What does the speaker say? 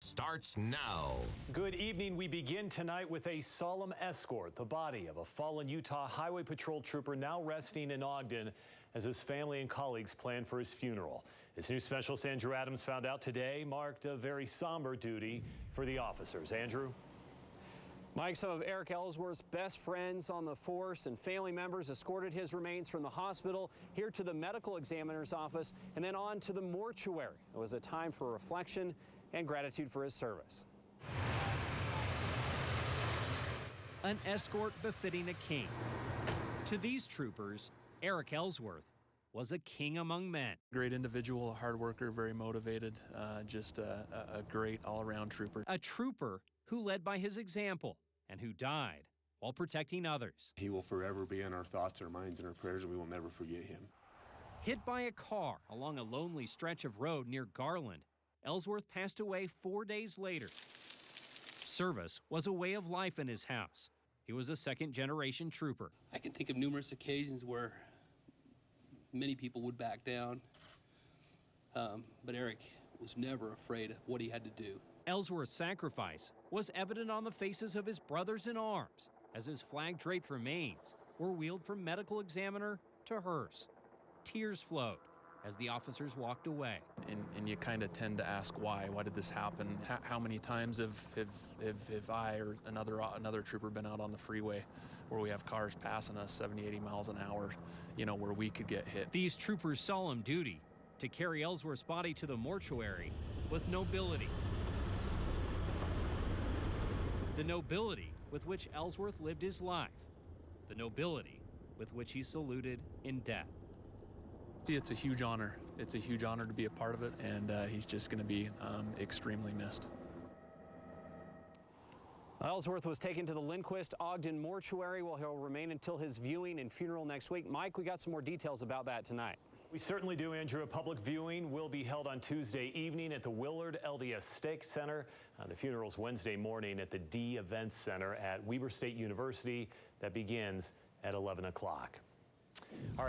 Starts now. Good evening. We begin tonight with a solemn escort. The body of a fallen Utah Highway Patrol trooper now resting in Ogden as his family and colleagues plan for his funeral. His new specialist Andrew Adams found out today marked a very somber duty for the officers. Andrew? Mike, some of Eric Ellsworth's best friends on the force and family members escorted his remains from the hospital here to the medical examiner's office and then on to the mortuary. It was a time for reflection and gratitude for his service. An escort befitting a king. To these troopers, Eric Ellsworth was a king among men. Great individual, a hard worker, very motivated, just a great all-around trooper. A trooper who led by his example and who died while protecting others. He will forever be in our thoughts, our minds, and our prayers, and we will never forget him. Hit by a car along a lonely stretch of road near Garland, Ellsworth passed away 4 days later. Service was a way of life in his house. He was a second-generation trooper. I can think of numerous occasions where many people would back down, but Eric was never afraid of what he had to do. Ellsworth's sacrifice was evident on the faces of his brothers in arms as his flag-draped remains were wheeled from medical examiner to hearse. Tears flowed as the officers walked away. And you kind of tend to ask why did this happen? How many times have I or another trooper been out on the freeway where we have cars passing us 70, 80 miles an hour, where we could get hit? These troopers' solemn duty to carry Ellsworth's body to the mortuary with nobility. The nobility with which Ellsworth lived his life. The nobility with which he saluted in death. See, it's a huge honor. It's a huge honor to be a part of it, and he's just going to be extremely missed. Ellsworth was taken to the Lindquist Ogden mortuary where he'll remain until his viewing and funeral next week. Mike, we got some more details about that tonight. We certainly do, Andrew. A public viewing will be held on Tuesday evening at the Willard LDS Stake Center. The funeral's Wednesday morning at the D Events Center at Weber State University. That begins at 11 o'clock. All right.